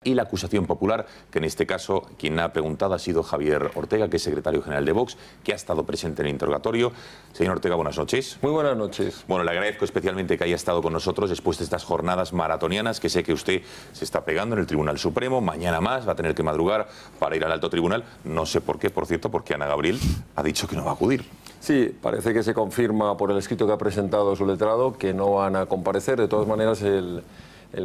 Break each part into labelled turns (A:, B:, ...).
A: y la acusación popular, que en este caso quien ha preguntado ha sido Javier Ortega, que es secretario general de Vox, que ha estado presente en el interrogatorio. Señor Ortega, buenas noches.
B: Muy buenas noches.
A: Bueno, le agradezco especialmente que haya estado con nosotros después de estas jornadas maratonianas que sé que usted se está pegando en el Tribunal Supremo. Mañana más va a tener que madrugar para ir al alto tribunal. No sé por qué, por cierto, porque Ana Gabriel ha dicho que no va a acudir.
B: Sí, parece que se confirma por el escrito que ha presentado su letrado que no van a comparecer. De todas maneras, el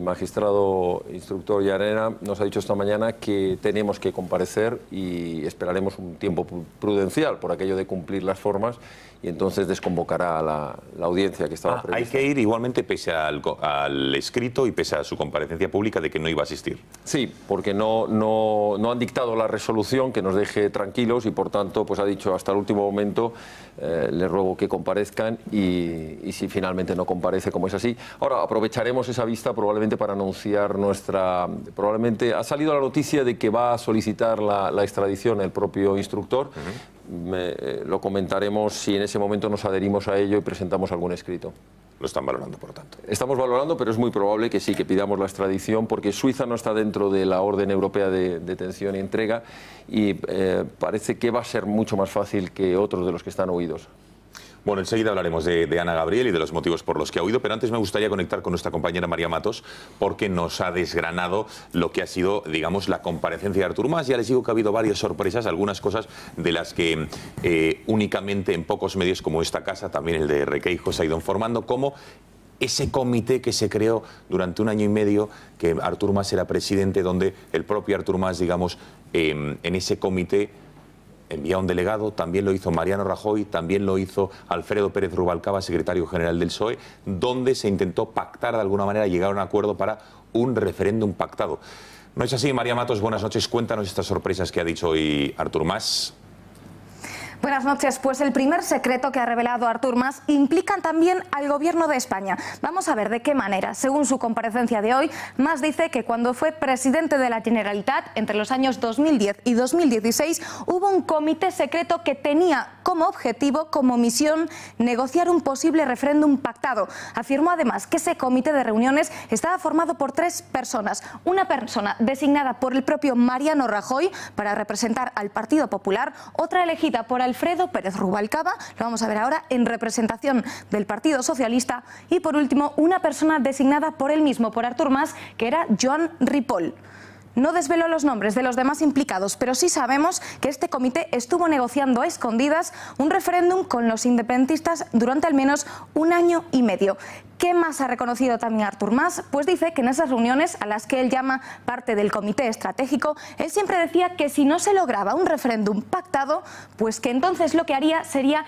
B: magistrado instructor Llarena nos ha dicho esta mañana que tenemos que comparecer y esperaremos un tiempo prudencial por aquello de cumplir las formas y entonces desconvocará a la audiencia que estaba prevista.
A: Hay que ir igualmente pese al escrito y pese a su comparecencia pública de que no iba a asistir.
B: Sí, porque no han dictado la resolución que nos deje tranquilos y por tanto pues ha dicho hasta el último momento les ruego que comparezcan y si finalmente no comparece, como es así. Ahora aprovecharemos esa vista probablemente para anunciar probablemente ha salido la noticia de que va a solicitar la extradición el propio instructor. Lo comentaremos si en ese momento nos adherimos a ello y presentamos algún escrito.
A: Lo están valorando, por lo tanto.
B: Estamos valorando, pero es muy probable que sí, que pidamos la extradición, porque Suiza no está dentro de la orden europea de detención y entrega y parece que va a ser mucho más fácil que otros de los que están huidos.
A: Bueno, enseguida hablaremos de Ana Gabriel y de los motivos por los que ha huido, pero antes me gustaría conectar con nuestra compañera María Matos, porque nos ha desgranado lo que ha sido, digamos, la comparecencia de Artur Mas. Ya les digo que ha habido varias sorpresas, algunas cosas de las que únicamente en pocos medios como esta casa, también el de Requeijo, se ha ido informando, como ese comité que se creó durante un año y medio, que Artur Mas era presidente, donde el propio Artur Mas, digamos, en ese comité envía un delegado, también lo hizo Mariano Rajoy, también lo hizo Alfredo Pérez Rubalcaba, secretario general del PSOE, donde se intentó pactar de alguna manera, llegar a un acuerdo para un referéndum pactado. ¿No es así, María Matos? Buenas noches, cuéntanos estas sorpresas que ha dicho hoy Artur Mas.
C: Buenas noches. Pues el primer secreto que ha revelado Artur Mas implican también al Gobierno de España. Vamos a ver de qué manera. Según su comparecencia de hoy, Mas dice que cuando fue presidente de la Generalitat, entre los años 2010 y 2016, hubo un comité secreto que tenía como objetivo, como misión, negociar un posible referéndum pactado. Afirmó además que ese comité de reuniones estaba formado por 3 personas. Una persona designada por el propio Mariano Rajoy para representar al Partido Popular, otra elegida por Alfredo Pérez Rubalcaba, lo vamos a ver ahora, en representación del Partido Socialista, y por último una persona designada por él mismo, por Artur Mas, que era Joan Ripoll. No desveló los nombres de los demás implicados, pero sí sabemos que este comité estuvo negociando a escondidas un referéndum con los independentistas durante al menos un año y medio. ¿Qué más ha reconocido también Artur Mas? Pues dice que en esas reuniones, a las que él llama parte del comité estratégico, él siempre decía que si no se lograba un referéndum pactado, pues que entonces lo que haría sería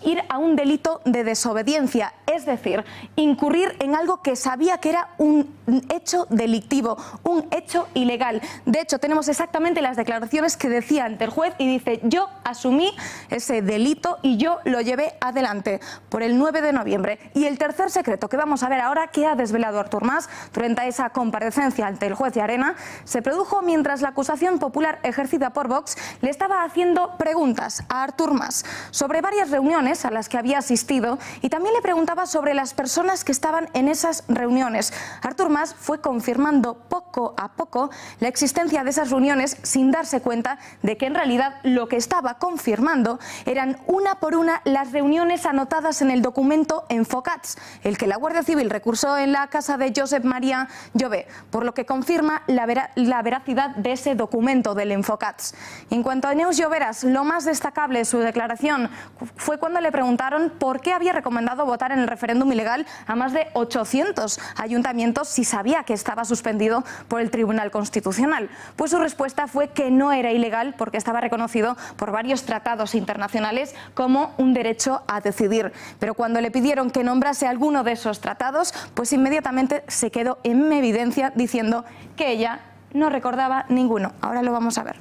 C: ir a un delito de desobediencia, es decir, incurrir en algo que sabía que era un hecho delictivo, un hecho ilegal. De hecho, tenemos exactamente las declaraciones que decía ante el juez y dice: yo asumí ese delito y yo lo llevé adelante por el 9 de noviembre. Y el tercer secreto que vamos a ver ahora, que ha desvelado Artur Mas durante esa comparecencia ante el juez Llarena, se produjo mientras la acusación popular ejercida por Vox le estaba haciendo preguntas a Artur Mas sobre varias reuniones a las que había asistido y también le preguntaba sobre las personas que estaban en esas reuniones. Artur Mas fue confirmando poco a poco la existencia de esas reuniones sin darse cuenta de que en realidad lo que estaba confirmando eran una por una las reuniones anotadas en el documento Enfocats, el que la Guardia Civil recursó en la casa de Josep Maria Jové, por lo que confirma la veracidad de ese documento del Enfocats. En cuanto a Neus Lloveras, lo más destacable de su declaración fue cuando le preguntaron por qué había recomendado votar en el referéndum ilegal a más de 800 ayuntamientos si sabía que estaba suspendido por el Tribunal Constitucional. Pues su respuesta fue que no era ilegal porque estaba reconocido por varios tratados internacionales como un derecho a decidir. Pero cuando le pidieron que nombrase alguno de esos tratados, pues inmediatamente se quedó en evidencia diciendo que ella no recordaba ninguno. Ahora lo vamos a ver.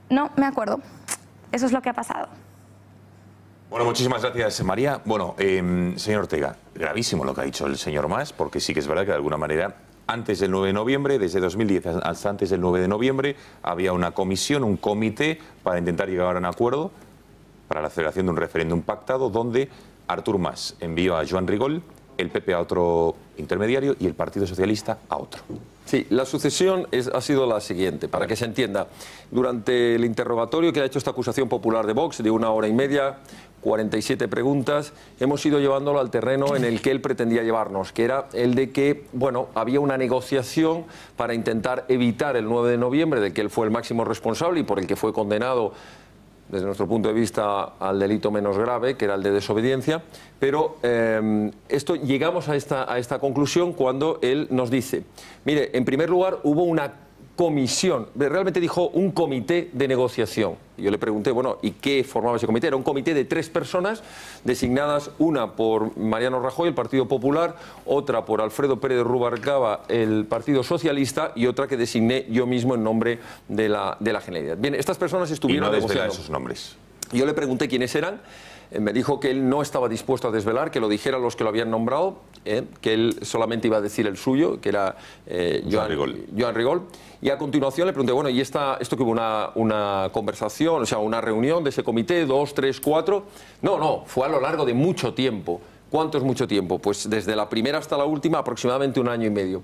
C: No me acuerdo. Eso es lo que ha pasado.
A: Bueno, muchísimas gracias, María. Bueno, señor Ortega, gravísimo lo que ha dicho el señor Mas, porque sí que es verdad que de alguna manera, antes del 9 de noviembre, desde 2010 hasta antes del 9 de noviembre, había una comisión, un comité para intentar llegar a un acuerdo para la celebración de un referéndum pactado, donde Artur Mas envió a Joan Ripoll, el PP a otro intermediario y el Partido Socialista a otro.
B: Sí, la sucesión ha sido la siguiente, para que se entienda. Durante el interrogatorio que ha hecho esta acusación popular de Vox, de 1 hora y media, 47 preguntas, hemos ido llevándolo al terreno en el que él pretendía llevarnos, que era el de que, bueno, había una negociación para intentar evitar el 9 de noviembre, del que él fue el máximo responsable y por el que fue condenado, desde nuestro punto de vista, al delito menos grave, que era el de desobediencia, pero llegamos a esta conclusión cuando él nos dice, mire, en primer lugar hubo una comisión, realmente dijo un comité de negociación. Y yo le pregunté, bueno, ¿y qué formaba ese comité? Era un comité de 3 personas, designadas una por Mariano Rajoy, el Partido Popular, otra por Alfredo Pérez de Rubalcaba, el Partido Socialista, y otra que designé yo mismo en nombre de la Generalidad. Bien, estas personas estuvieron negociando.
A: ¿Y no desvela esos nombres?
B: Yo le pregunté quiénes eran. Me dijo que él no estaba dispuesto a desvelar, que lo dijeran los que lo habían nombrado, que él solamente iba a decir el suyo, que era Joan Rigol. Y a continuación le pregunté, bueno, ¿y esto que hubo una conversación, o sea, una reunión de ese comité, 2, 3, 4? No, fue a lo largo de mucho tiempo. ¿Cuánto es mucho tiempo? Pues desde la primera hasta la última, aproximadamente 1 año y medio.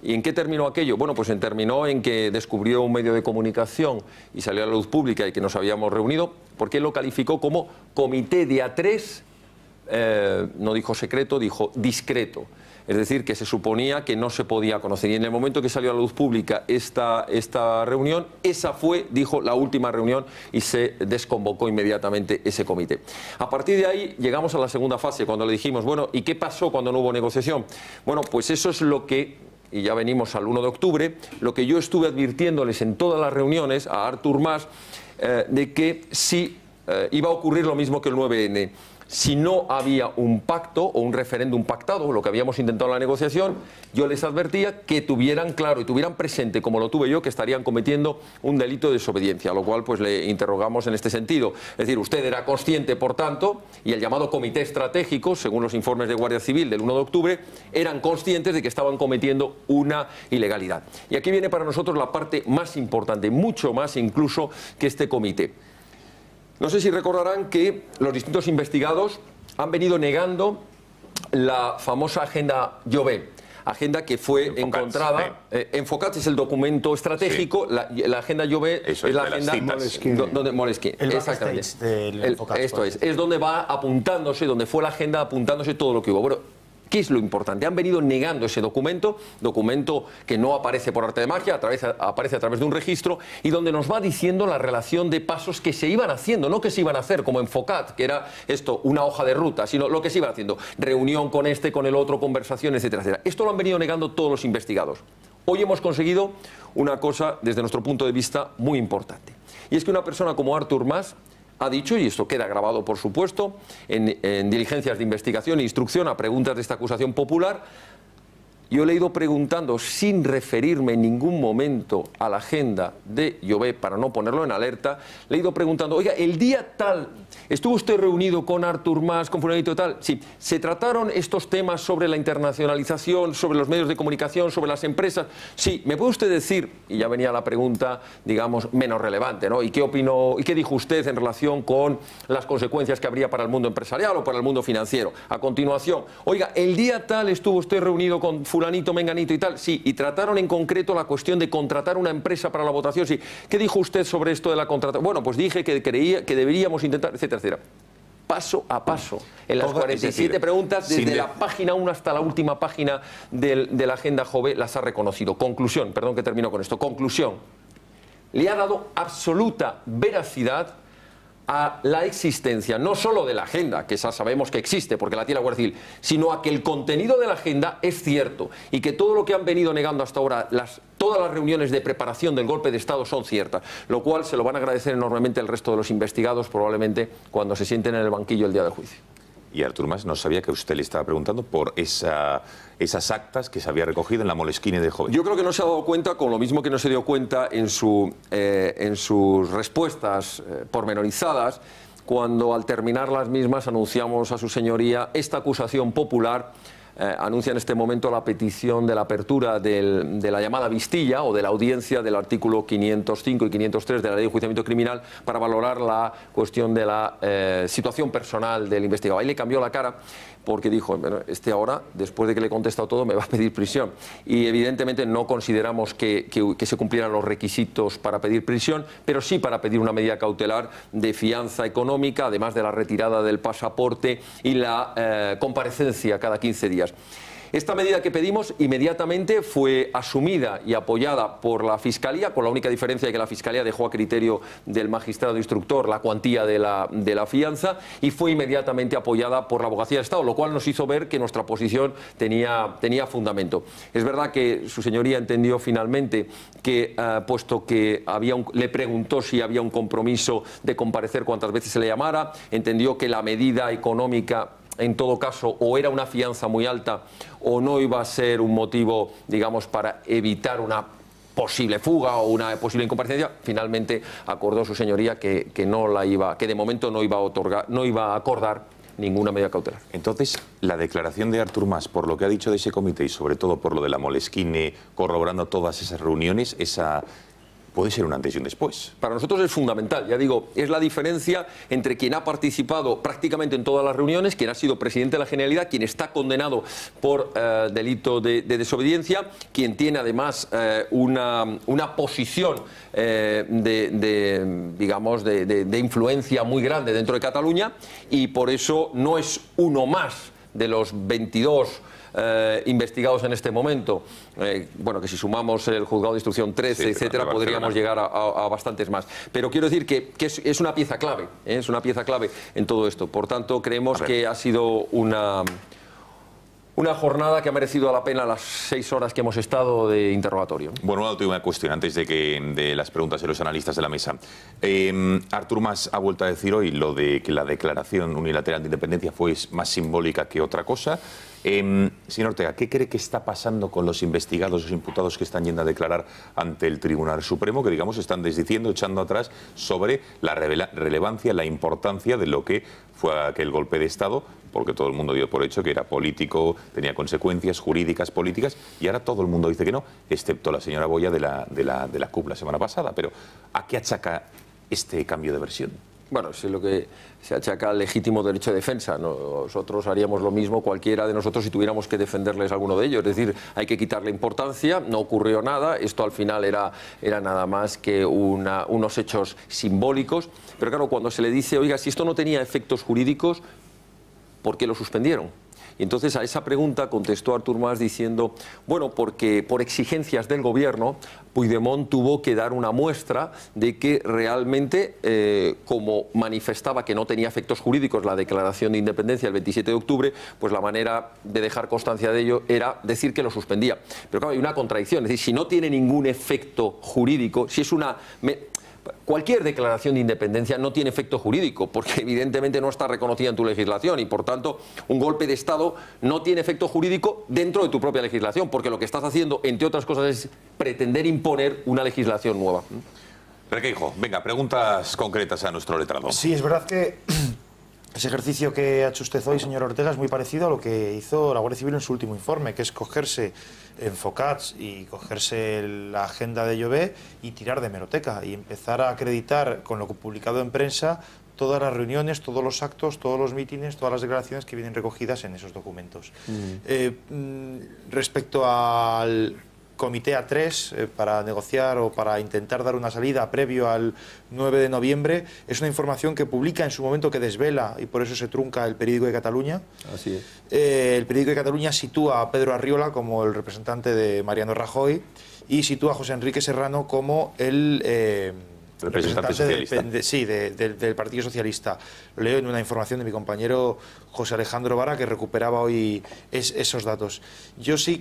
B: ¿Y en qué terminó aquello? Bueno, pues terminó en que descubrió un medio de comunicación y salió a la luz pública y que nos habíamos reunido, porque él lo calificó como comité de A3, no dijo secreto, dijo discreto. Es decir, que se suponía que no se podía conocer. Y en el momento que salió a la luz pública esta reunión, esa fue, dijo, la última reunión y se desconvocó inmediatamente ese comité. A partir de ahí llegamos a la segunda fase, cuando le dijimos, bueno, ¿y qué pasó cuando no hubo negociación? Bueno, pues eso es lo que, y ya venimos al 1 de octubre, lo que yo estuve advirtiéndoles en todas las reuniones a Artur Mas, de que si iba a ocurrir lo mismo que el 9N. Si no había un pacto o un referéndum pactado, lo que habíamos intentado en la negociación, yo les advertía que tuvieran claro y tuvieran presente, como lo tuve yo, que estarían cometiendo un delito de desobediencia, a lo cual pues le interrogamos en este sentido. Es decir, usted era consciente, por tanto, y el llamado comité estratégico, según los informes de Guardia Civil del 1 de octubre, eran conscientes de que estaban cometiendo una ilegalidad. Y aquí viene para nosotros la parte más importante, mucho más incluso que este comité. No sé si recordarán que los distintos investigados han venido negando la famosa agenda Jové, agenda que fue encontrada. Enfocats es el documento estratégico, sí. La agenda Jové es la agenda donde Moleskine. Exactamente. Esto es donde va apuntándose, donde fue la agenda apuntándose todo lo que hubo. Bueno, ¿qué es lo importante? Han venido negando ese documento que no aparece por arte de magia, aparece a través de un registro y donde nos va diciendo la relación de pasos que se iban haciendo, no que se iban a hacer como en Focat, que era esto, una hoja de ruta, sino lo que se iban haciendo, reunión con este, con el otro, conversaciones, etcétera, etcétera. Esto lo han venido negando todos los investigados. Hoy hemos conseguido una cosa, desde nuestro punto de vista, muy importante. Y es que una persona como Artur Mas ha dicho, y esto queda grabado por supuesto, en diligencias de investigación e instrucción a preguntas de esta acusación popular, yo le he ido preguntando sin referirme en ningún momento a la agenda de Jové para no ponerlo en alerta, le he ido preguntando, oiga, el día tal, ¿estuvo usted reunido con Artur Mas, con fulanito tal? Sí, ¿se trataron estos temas sobre la internacionalización, sobre los medios de comunicación, sobre las empresas? Sí, ¿me puede usted decir? Y ya venía la pregunta, digamos, menos relevante, ¿no? ¿Y qué opinó, y qué dijo usted en relación con las consecuencias que habría para el mundo empresarial o para el mundo financiero? A continuación, oiga, el día tal estuvo usted reunido con fulanito, menganito y tal, sí, y trataron en concreto la cuestión de contratar una empresa para la votación, sí. ¿Qué dijo usted sobre esto de la contratación? Bueno, pues dije que creía que deberíamos intentar, etcétera, etcétera. Paso a paso, en las 47 preguntas, desde la página 1 hasta la última página de la agenda Jové, las ha reconocido. Conclusión, perdón que termino con esto, conclusión. Le ha dado absoluta veracidad a la existencia, no solo de la agenda, que esa sabemos que existe porque la tiene la Guardia Civil, sino a que el contenido de la agenda es cierto y que todo lo que han venido negando hasta ahora, todas las reuniones de preparación del golpe de Estado son ciertas, lo cual se lo van a agradecer enormemente el resto de los investigados probablemente cuando se sienten en el banquillo el día del juicio.
A: Y Artur Mas no sabía que usted le estaba preguntando por esas actas que se había recogido en la Moleskine de Jové.
B: Yo creo que no se ha dado cuenta, con lo mismo que no se dio cuenta en sus respuestas pormenorizadas, cuando al terminar las mismas anunciamos a su señoría esta acusación popular. Anuncia en este momento la petición de la apertura de la llamada vistilla o de la audiencia del artículo 505 y 503 de la Ley de Enjuiciamiento Criminal para valorar la cuestión de la situación personal del investigado. Ahí le cambió la cara, porque dijo, bueno, ahora, después de que le he contestado todo, me va a pedir prisión. Y evidentemente no consideramos que se cumplieran los requisitos para pedir prisión, pero sí para pedir una medida cautelar de fianza económica, además de la retirada del pasaporte y la comparecencia cada 15 días. Esta medida que pedimos inmediatamente fue asumida y apoyada por la Fiscalía, con la única diferencia de que la Fiscalía dejó a criterio del magistrado instructor la cuantía de la fianza, y fue inmediatamente apoyada por la Abogacía del Estado, lo cual nos hizo ver que nuestra posición tenía fundamento. Es verdad que su señoría entendió finalmente que, puesto que le preguntó si había un compromiso de comparecer cuantas veces se le llamara, entendió que la medida económica, en todo caso, o era una fianza muy alta o no iba a ser un motivo, digamos, para evitar una posible fuga o una posible incomparecencia. Finalmente acordó su señoría que de momento no iba a acordar ninguna medida cautelar.
A: Entonces, la declaración de Artur Mas, por lo que ha dicho de ese comité y sobre todo por lo de la Moleskine, corroborando todas esas reuniones, puede ser un antes y un después.
B: Para nosotros es fundamental, ya digo, es la diferencia entre quien ha participado prácticamente en todas las reuniones, quien ha sido presidente de la Generalidad, quien está condenado por delito de desobediencia, quien tiene además una posición de influencia muy grande dentro de Cataluña, y por eso no es uno más de los 22 investigados en este momento. Bueno, que si sumamos el juzgado de instrucción 13, etcétera, podríamos llegar a bastantes más. Pero quiero decir que es una pieza clave, es una pieza clave en todo esto. Por tanto, creemos que ha sido una jornada que ha merecido la pena las 6 horas que hemos estado de interrogatorio.
A: Bueno, una última cuestión antes de las preguntas de los analistas de la mesa. Artur Mas ha vuelto a decir hoy lo de que la declaración unilateral de independencia fue más simbólica que otra cosa. Señor Ortega, ¿qué cree que está pasando con los investigados, los imputados que están yendo a declarar ante el Tribunal Supremo, que digamos están desdiciendo, echando atrás sobre la relevancia, la importancia de lo que fue aquel golpe de Estado, porque todo el mundo dio por hecho que era político, tenía consecuencias jurídicas, políticas, y ahora todo el mundo dice que no, excepto la señora Boya de la CUP la semana pasada? Pero ¿a qué achaca este cambio de versión?
B: Bueno, es lo que se achaca al legítimo derecho de defensa. Nosotros haríamos lo mismo, cualquiera de nosotros, si tuviéramos que defenderles a alguno de ellos. Es decir, hay que quitarle importancia, no ocurrió nada, esto al final era nada más que unos hechos simbólicos. Pero claro, cuando se le dice, oiga, si esto no tenía efectos jurídicos, ¿por qué lo suspendieron? Y entonces a esa pregunta contestó Artur Mas diciendo, bueno, porque por exigencias del gobierno, Puigdemont tuvo que dar una muestra de que realmente, como manifestaba que no tenía efectos jurídicos la declaración de independencia el 27 de octubre, pues la manera de dejar constancia de ello era decir que lo suspendía. Pero claro, hay una contradicción, es decir, si no tiene ningún efecto jurídico, si es cualquier declaración de independencia no tiene efecto jurídico, porque evidentemente no está reconocida en tu legislación, y por tanto un golpe de Estado no tiene efecto jurídico dentro de tu propia legislación, porque lo que estás haciendo, entre otras cosas, es pretender imponer una legislación nueva.
A: Requeijo, venga, preguntas concretas a nuestro letrado.
D: Sí, es verdad que ese ejercicio que ha hecho usted hoy, señor Ortega, es muy parecido a lo que hizo la Guardia Civil en su último informe, que es cogerse Enfocats y cogerse la agenda de Llobé y tirar de hemeroteca y empezar a acreditar con lo publicado en prensa todas las reuniones, todos los actos, todos los mítines, todas las declaraciones que vienen recogidas en esos documentos. Respecto al Comité A3 para negociar o para intentar dar una salida previo al 9 de noviembre, es una información que publica en su momento, que desvela, y por eso se trunca el Periódico de Cataluña.
B: Así es.
D: El Periódico de Cataluña sitúa a Pedro Arriola como el representante de Mariano Rajoy y sitúa a José Enrique Serrano como el representante del Partido Socialista. Lo leo en una información de mi compañero José Alejandro Vara, que recuperaba hoy esos datos. Yo sí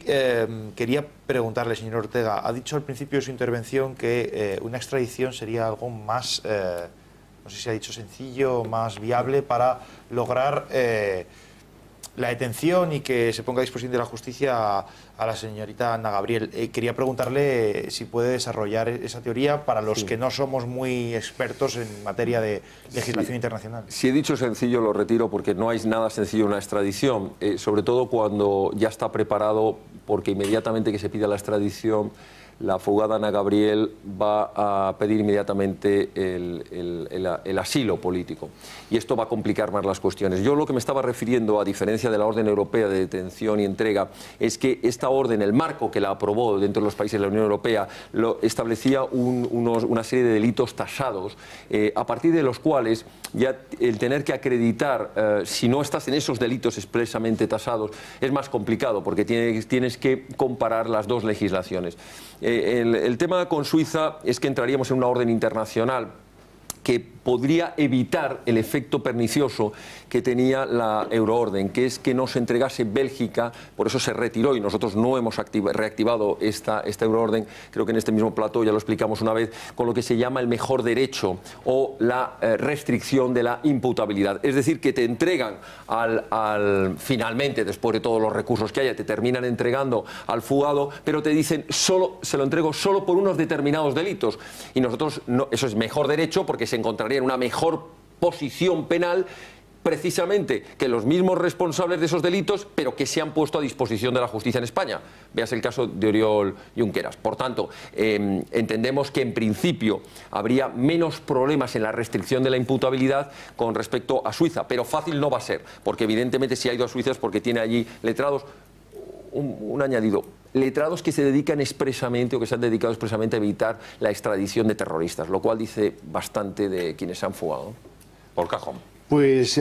D: quería preguntarle, señor Ortega, ha dicho al principio de su intervención que una extradición sería algo más, no sé si ha dicho sencillo, más viable para lograr la detención y que se ponga a disposición de la justicia a la señorita Ana Gabriel. Quería preguntarle si puede desarrollar esa teoría para los que no somos muy expertos en materia de legislación internacional.
B: Si he dicho sencillo, lo retiro, porque no hay nada sencillo en una extradición, sobre todo cuando ya está preparado, porque inmediatamente que se pida la extradición, la fugada Ana Gabriel va a pedir inmediatamente el asilo político. Y esto va a complicar más las cuestiones. Yo lo que me estaba refiriendo, a diferencia de la orden europea de detención y entrega, es que esta orden, el marco que la aprobó dentro de los países de la Unión Europea, establecía una serie de delitos tasados, a partir de los cuales ya el tener que acreditar si no estás en esos delitos expresamente tasados es más complicado, porque tienes que comparar las dos legislaciones. El tema con Suiza es que entraríamos en una orden internacional que podría evitar el efecto pernicioso que tenía la euroorden, que es que no se entregase Bélgica, por eso se retiró y nosotros no hemos reactivado esta euroorden, creo que en este mismo plató ya lo explicamos una vez, con lo que se llama el mejor derecho o la restricción de la imputabilidad. Es decir, que te entregan finalmente, después de todos los recursos que haya, te terminan entregando al fugado, pero te dicen, se lo entrego solo por unos determinados delitos. Y nosotros, no, eso es mejor derecho porque se encontraría en una mejor posición penal precisamente que los mismos responsables de esos delitos, pero que se han puesto a disposición de la justicia en España. Veas el caso de Oriol Junqueras. Por tanto, entendemos que en principio habría menos problemas en la restricción de la imputabilidad con respecto a Suiza, pero fácil no va a ser, porque evidentemente si ha ido a Suiza es porque tiene allí letrados. Un añadido, letrados que se dedican expresamente o que se han dedicado expresamente a evitar la extradición de terroristas, lo cual dice bastante de quienes se han fugado.
A: Por cajón.
E: Pues,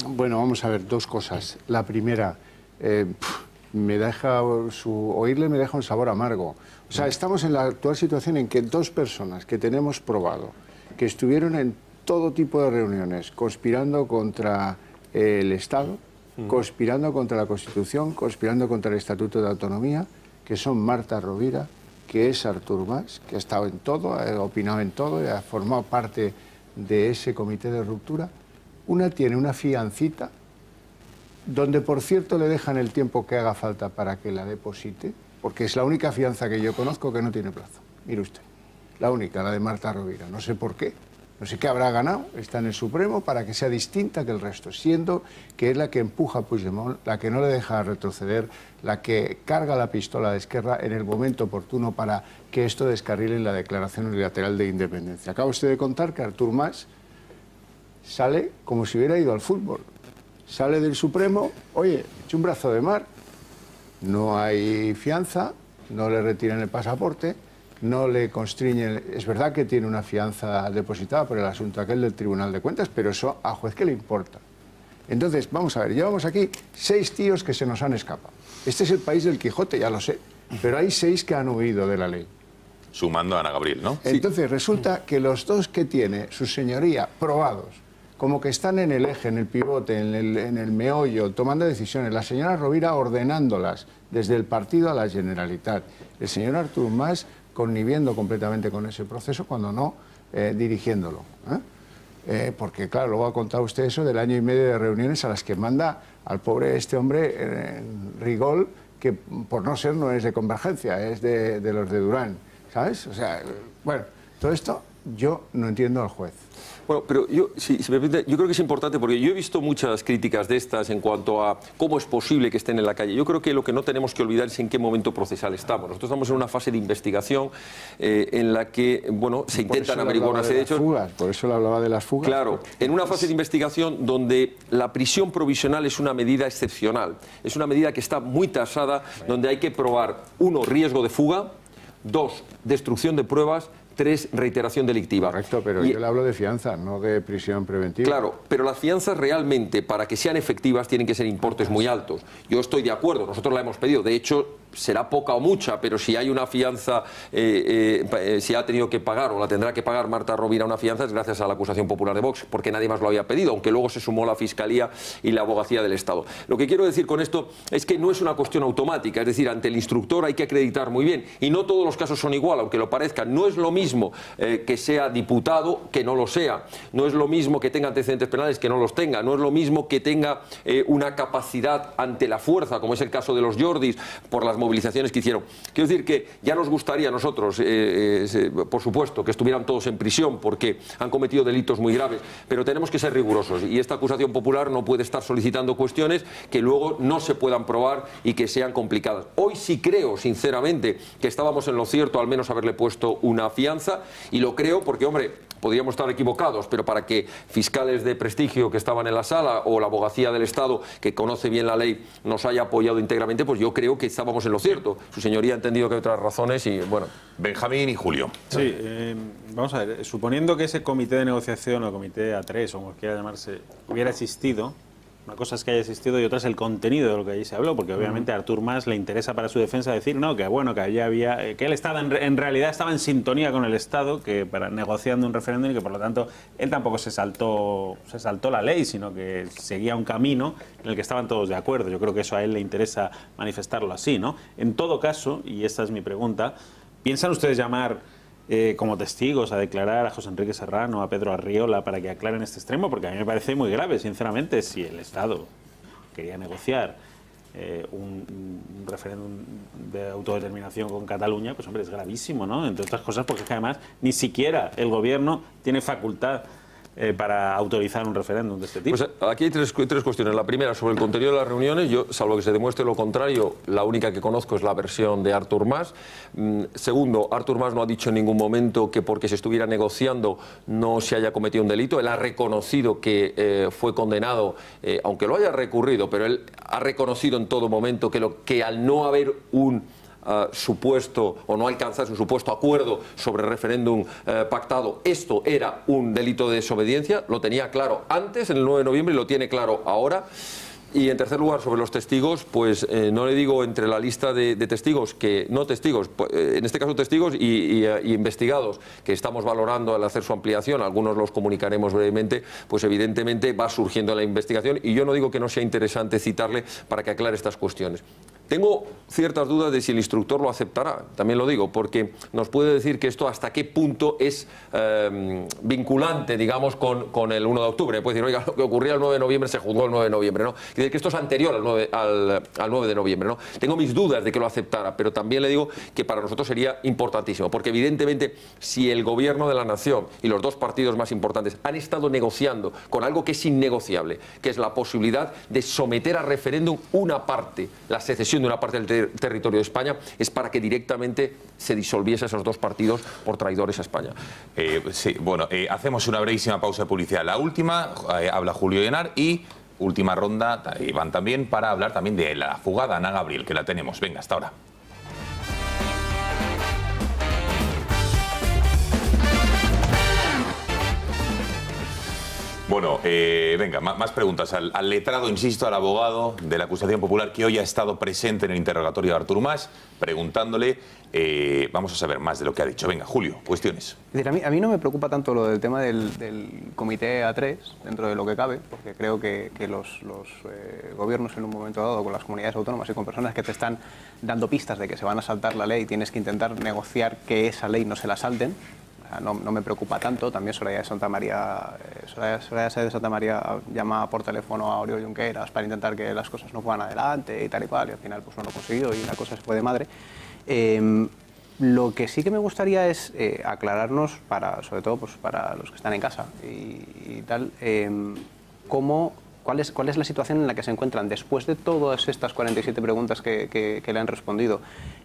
E: bueno, vamos a ver, dos cosas. La primera, oírle me deja un sabor amargo. O sea, estamos en la actual situación en que dos personas que tenemos probado, que estuvieron en todo tipo de reuniones, conspirando contra el Estado, conspirando contra la Constitución, conspirando contra el Estatuto de Autonomía, que son Marta Rovira, que es Artur Mas, que ha estado en todo, ha opinado en todo, y ha formado parte de ese comité de ruptura. Una tiene una fiancita, donde por cierto le dejan el tiempo que haga falta para que la deposite, porque es la única fianza que yo conozco que no tiene plazo. Mire usted, la única, la de Marta Rovira, no sé por qué. No sé qué habrá ganado, está en el Supremo, para que sea distinta que el resto, siendo que es la que empuja a Puigdemont, la que no le deja retroceder, la que carga la pistola de Esquerra en el momento oportuno para que esto descarrile en la declaración unilateral de independencia. Acaba usted de contar que Artur Mas sale como si hubiera ido al fútbol. Sale del Supremo, oye, eche un brazo de mar, no hay fianza, no le retiran el pasaporte, no le constriñen. Es verdad que tiene una fianza depositada por el asunto aquel del Tribunal de Cuentas, pero eso a juez que le importa. Entonces, vamos a ver, llevamos aquí 6 tíos que se nos han escapado. Este es el país del Quijote, ya lo sé, pero hay 6 que han huido de la ley.
A: Sumando a Ana Gabriel, ¿no?
E: Entonces, resulta que los 2 que tiene su señoría probados, como que están en el eje, en el pivote, en el meollo, tomando decisiones, la señora Rovira ordenándolas desde el partido a la Generalitat, el señor Artur Mas conniviendo completamente con ese proceso, cuando no dirigiéndolo. Porque, claro, luego ha contado usted eso del año y medio de reuniones a las que manda al pobre este hombre, Rigol, que por no ser no es de Convergencia, es de los de Durán, ¿sabes? O sea, bueno, todo esto yo no entiendo al juez.
B: Bueno, pero yo, si me permite, yo creo que es importante porque yo he visto muchas críticas de estas en cuanto a cómo es posible que estén en la calle. Yo creo que lo que no tenemos que olvidar es en qué momento procesal estamos. Nosotros estamos en una fase de investigación en la que, bueno, se intentan averiguar una serie de hechos.
E: Por eso le hablaba de las fugas.
B: Claro, en una fase de investigación donde la prisión provisional es una medida excepcional. Es una medida que está muy tasada, donde hay que probar, 1, riesgo de fuga, 2, destrucción de pruebas, 3, reiteración delictiva.
E: Correcto, pero yo le hablo de fianza, no de prisión preventiva.
B: Claro, pero las fianzas realmente, para que sean efectivas, tienen que ser importes muy altos. Yo estoy de acuerdo, nosotros la hemos pedido. De hecho, será poca o mucha, pero si hay una fianza, si ha tenido que pagar o la tendrá que pagar Marta Rovira una fianza, es gracias a la acusación popular de Vox, porque nadie más lo había pedido, aunque luego se sumó la Fiscalía y la Abogacía del Estado. Lo que quiero decir con esto es que no es una cuestión automática, es decir, ante el instructor hay que acreditar muy bien, y no todos los casos son igual, aunque lo parezcan. No es lo mismo que sea diputado que no lo sea, no es lo mismo que tenga antecedentes penales que no los tenga, no es lo mismo que tenga una capacidad ante la fuerza, como es el caso de los Jordis, por las movilizaciones que hicieron. Quiero decir que ya nos gustaría a nosotros, por supuesto, que estuvieran todos en prisión porque han cometido delitos muy graves, pero tenemos que ser rigurosos y esta acusación popular no puede estar solicitando cuestiones que luego no se puedan probar y que sean complicadas. Hoy sí creo, sinceramente, que estábamos en lo cierto, al menos haberle puesto una fianza, y lo creo porque, hombre, podríamos estar equivocados, pero para que fiscales de prestigio que estaban en la sala o la abogacía del Estado, que conoce bien la ley, nos haya apoyado íntegramente, pues yo creo que estábamos en lo cierto. Su señoría ha entendido que hay otras razones y, bueno.
A: Benjamín y Julio.
F: Sí, vamos a ver, suponiendo que ese comité de negociación o comité A3, o como quiera llamarse, hubiera existido. Una cosa es que haya existido y otra es el contenido de lo que allí se habló, porque obviamente a Artur Mas le interesa para su defensa decir no, que bueno, que allí había, que él estaba en realidad estaba en sintonía con el Estado, que para negociando un referéndum, y que por lo tanto él tampoco se saltó la ley, sino que seguía un camino en el que estaban todos de acuerdo. Yo creo que eso a él le interesa manifestarlo así, ¿no? En todo caso, y esta es mi pregunta, ¿piensan ustedes llamar como testigos a declarar a José Enrique Serrano, a Pedro Arriola, para que aclaren este extremo? Porque a mí me parece muy grave, sinceramente, si el Estado quería negociar un referéndum de autodeterminación con Cataluña, pues hombre, es gravísimo, ¿no? Entre otras cosas porque es que además ni siquiera el gobierno tiene facultad para autorizar un referéndum de este tipo.
B: Pues aquí hay tres cuestiones. La primera, sobre el contenido de las reuniones, yo, salvo que se demuestre lo contrario, la única que conozco es la versión de Artur Mas. Segundo, Artur Mas no ha dicho en ningún momento que porque se estuviera negociando no se haya cometido un delito. Él ha reconocido que fue condenado, aunque lo haya recurrido, pero él ha reconocido en todo momento que al no haber un supuesto o no alcanzarse un supuesto acuerdo sobre referéndum pactado, esto era un delito de desobediencia. Lo tenía claro antes, en el 9 de noviembre, y lo tiene claro ahora. Y en tercer lugar, sobre los testigos, pues no le digo entre la lista de testigos, que no testigos, en este caso testigos y investigados, que estamos valorando al hacer su ampliación, algunos los comunicaremos brevemente, pues evidentemente va surgiendo la investigación, y yo no digo que no sea interesante citarle para que aclare estas cuestiones. Tengo ciertas dudas de si el instructor lo aceptará, también lo digo, porque nos puede decir que esto hasta qué punto es vinculante, digamos, con el 1 de octubre. Puede decir, oiga, lo que ocurría el 9 de noviembre se juzgó el 9 de noviembre, ¿no? Y decir que esto es anterior al 9 de noviembre, ¿no? Tengo mis dudas de que lo aceptara, pero también le digo que para nosotros sería importantísimo, porque evidentemente si el gobierno de la nación y los dos partidos más importantes han estado negociando con algo que es innegociable, que es la posibilidad de someter a referéndum una parte, la secesión de una parte del territorio de España, es para que directamente se disolviese esos dos partidos por traidores a España.
A: Sí, bueno, hacemos una brevísima pausa de publicidad. La última, habla Julio Llenar, y última ronda, Iván también, para hablar también de la fugada Ana Gabriel, que la tenemos. Venga, hasta ahora. Bueno, venga, más preguntas. Al letrado, insisto, al abogado de la acusación popular que hoy ha estado presente en el interrogatorio de Artur Mas, preguntándole, vamos a saber más de lo que ha dicho. Venga, Julio, cuestiones.
G: Es decir, a mí no me preocupa tanto lo del tema del comité A3, dentro de lo que cabe, porque creo que los gobiernos en un momento dado, con las comunidades autónomas y con personas que te están dando pistas de que se van a saltar la ley, tienes que intentar negociar que esa ley no se la salten. No me preocupa tanto. También Soraya Sáez de Santa María llama por teléfono a Oriol Junqueras para intentar que las cosas no fueran adelante y tal y cual, y al final pues no lo consiguió y la cosa se fue de madre. Lo que sí que me gustaría es aclararnos, sobre todo pues, para los que están en casa y tal, ¿cuál es la situación en la que se encuentran después de todas estas 47 preguntas que le han respondido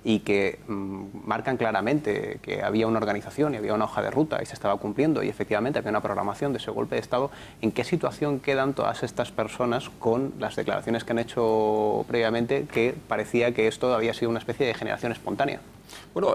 G: y que marcan claramente que había una organización y había una hoja de ruta y se estaba cumpliendo y efectivamente había una programación de ese golpe de Estado? ¿En qué situación quedan todas estas personas con las declaraciones que han hecho previamente, que parecía que esto había sido una especie de generación espontánea?
B: Bueno,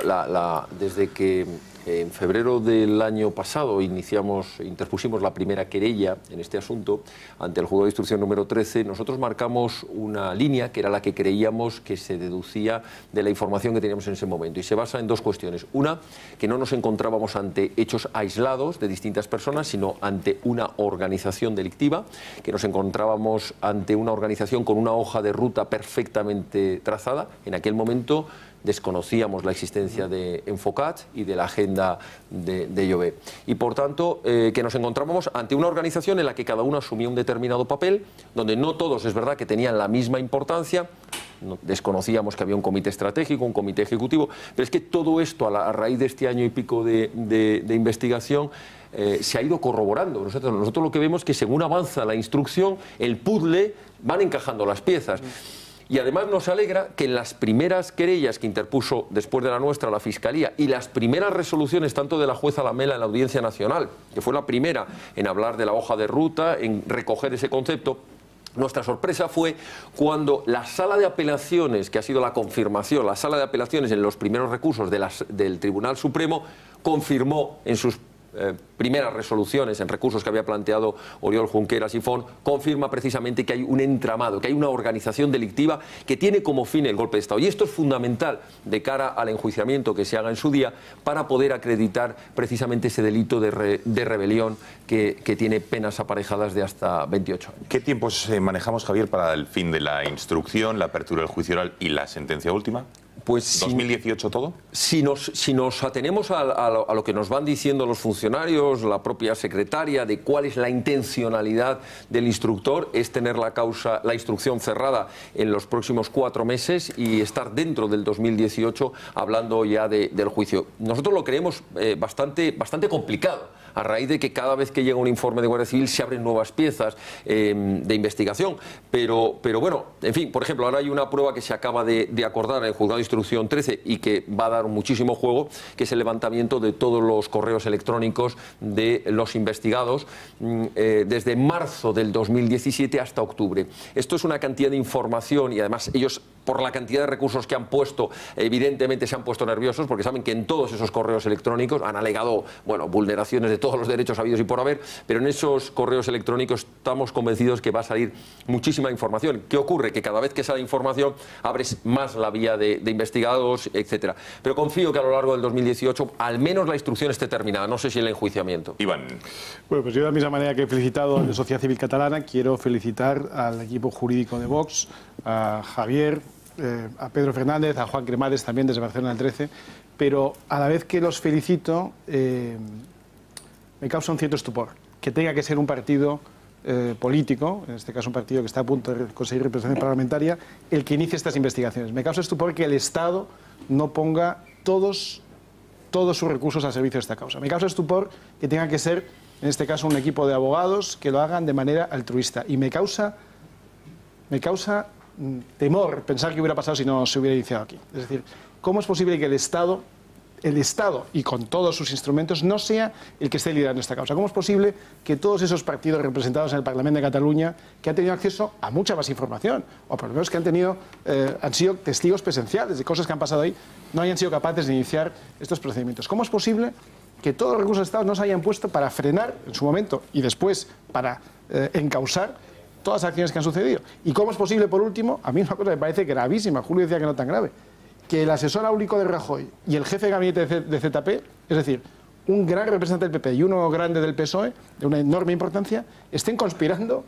B: desde que en febrero del año pasado interpusimos la primera querella en este asunto ante el Juzgado de Instrucción número 13, nosotros marcamos una línea que era la que creíamos que se deducía de la información que teníamos en ese momento, y se basa en dos cuestiones. Una, que no nos encontrábamos ante hechos aislados de distintas personas, sino ante una organización delictiva, que nos encontrábamos ante una organización con una hoja de ruta perfectamente trazada. En aquel momento desconocíamos la existencia de Enfocat y de la agenda de Jové. Y por tanto, que nos encontrábamos ante una organización en la que cada uno asumía un determinado papel, donde no todos, es verdad, que tenían la misma importancia, desconocíamos que había un comité estratégico, un comité ejecutivo, pero es que todo esto, a raíz de este año y pico de investigación, se ha ido corroborando. Nosotros lo que vemos es que según avanza la instrucción, el puzzle van encajando las piezas. Y además nos alegra que en las primeras querellas que interpuso después de la nuestra la Fiscalía y las primeras resoluciones tanto de la jueza Lamela en la Audiencia Nacional, que fue la primera en hablar de la hoja de ruta, en recoger ese concepto, nuestra sorpresa fue cuando la sala de apelaciones, que ha sido la confirmación, la sala de apelaciones en los primeros recursos del Tribunal Supremo, confirmó en sus primeras resoluciones en recursos que había planteado Oriol Junqueras y Font, confirma precisamente que hay un entramado, que hay una organización delictiva que tiene como fin el golpe de Estado. Y esto es fundamental de cara al enjuiciamiento que se haga en su día para poder acreditar precisamente ese delito de rebelión que tiene penas aparejadas de hasta 28 años.
A: ¿Qué tiempos manejamos, Javier, para el fin de la instrucción, la apertura del juicio oral y la sentencia última?
B: Pues
A: ¿2018 todo?
B: Si nos atenemos a lo que nos van diciendo los funcionarios, la propia secretaria, de cuál es la intencionalidad del instructor, es tener la instrucción cerrada en los próximos 4 meses y estar dentro del 2018 hablando ya del juicio. Nosotros lo creemos bastante complicado, a raíz de que cada vez que llega un informe de Guardia Civil se abren nuevas piezas de investigación. Pero bueno, en fin, por ejemplo, ahora hay una prueba que se acaba de acordar en el Juzgado de Instrucción 13 y que va a dar muchísimo juego, que es el levantamiento de todos los correos electrónicos de los investigados desde marzo del 2017 hasta octubre. Esto es una cantidad de información y además ellos, por la cantidad de recursos que han puesto, evidentemente se han puesto nerviosos porque saben que en todos esos correos electrónicos han alegado, bueno, vulneraciones de todos los derechos habidos y por haber, pero en esos correos electrónicos estamos convencidos que va a salir muchísima información. ¿Qué ocurre? Que cada vez que sale información abres más la vía de investigados, etcétera. Pero confío que a lo largo del 2018 al menos la instrucción esté terminada, no sé si el enjuiciamiento.
A: Iván.
H: Bueno, pues yo de la misma manera que he felicitado a la sociedad civil catalana, quiero felicitar al equipo jurídico de Vox, a Javier, a Pedro Fernández, a Juan Cremades también desde Barcelona del 13, pero a la vez que los felicito, me causa un cierto estupor que tenga que ser un partido político, en este caso un partido que está a punto de conseguir representación parlamentaria, el que inicie estas investigaciones. Me causa estupor que el Estado no ponga todos sus recursos al servicio de esta causa. Me causa estupor que tenga que ser, en este caso, un equipo de abogados que lo hagan de manera altruista. Y me causa temor pensar qué hubiera pasado si no se hubiera iniciado aquí. Es decir, ¿cómo es posible que el Estado, y con todos sus instrumentos, no sea el que esté liderando esta causa? ¿Cómo es posible que todos esos partidos representados en el Parlamento de Cataluña, que han tenido acceso a mucha más información, o por lo menos que han sido testigos presenciales de cosas que han pasado ahí, no hayan sido capaces de iniciar estos procedimientos? ¿Cómo es posible que todos los recursos de Estado no se hayan puesto para frenar en su momento y después para encausar todas las acciones que han sucedido? ¿Y cómo es posible, por último, a mí una cosa me parece gravísima, Julio decía que no tan grave, que el asesor áulico de Rajoy y el jefe de gabinete de ZP, es decir, un gran representante del PP y uno grande del PSOE, de una enorme importancia, estén conspirando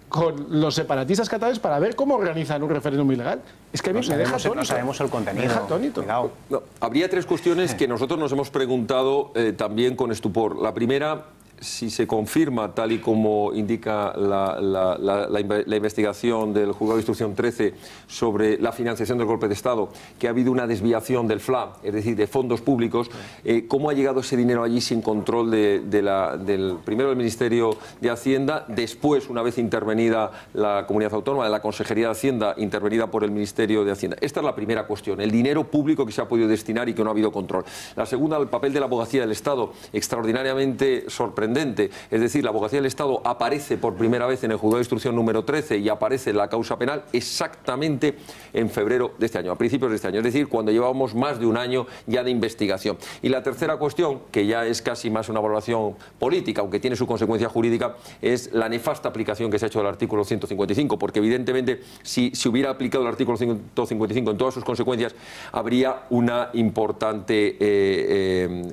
H: con los separatistas catalanes para ver cómo organizan un referéndum ilegal? Es que a mí me deja atónito.
G: No sabemos el contenido.
H: Me deja atónito.
B: No, habría 3 cuestiones que nosotros nos hemos preguntado también con estupor. La primera, si se confirma, tal y como indica la investigación del Juzgado de Instrucción 13 sobre la financiación del golpe de Estado, que ha habido una desviación del FLA, es decir, de fondos públicos, ¿cómo ha llegado ese dinero allí sin control primero del Ministerio de Hacienda, después, una vez intervenida la Comunidad Autónoma, de la Consejería de Hacienda, intervenida por el Ministerio de Hacienda? Esta es la primera cuestión, el dinero público que se ha podido destinar y que no ha habido control. La segunda, el papel de la Abogacía del Estado, extraordinariamente sorprendente. Es decir, la Abogacía del Estado aparece por primera vez en el Juzgado de Instrucción número 13 y aparece en la causa penal exactamente en febrero de este año, a principios de este año, es decir, cuando llevábamos más de un año ya de investigación. Y la tercera cuestión, que ya es casi más una valoración política, aunque tiene su consecuencia jurídica, es la nefasta aplicación que se ha hecho del artículo 155, porque evidentemente si se hubiera aplicado el artículo 155 en todas sus consecuencias, habría una importante,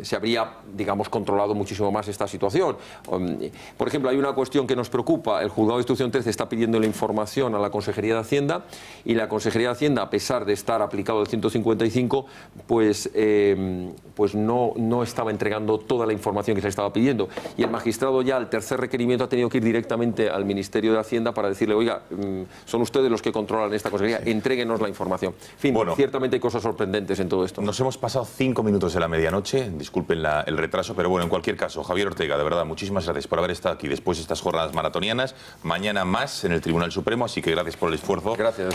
B: se habría, digamos, controlado muchísimo más esta situación. información. Por ejemplo, hay una cuestión que nos preocupa. El Juzgado de Instrucción 13 está pidiendo la información a la Consejería de Hacienda y la Consejería de Hacienda, a pesar de estar aplicado el 155, pues no estaba entregando toda la información que se le estaba pidiendo. Y el magistrado ya al tercer requerimiento ha tenido que ir directamente al Ministerio de Hacienda para decirle, oiga, son ustedes los que controlan esta consejería, entréguenos la información. En fin, ciertamente hay cosas sorprendentes en todo esto.
A: Nos hemos pasado 5 minutos de la medianoche, disculpen el retraso, pero bueno, en cualquier caso, Javier Ortega, de verdad, muchísimas gracias por haber estado aquí después de estas jornadas maratonianas. Mañana más en el Tribunal Supremo, así que gracias por el esfuerzo.
B: Gracias.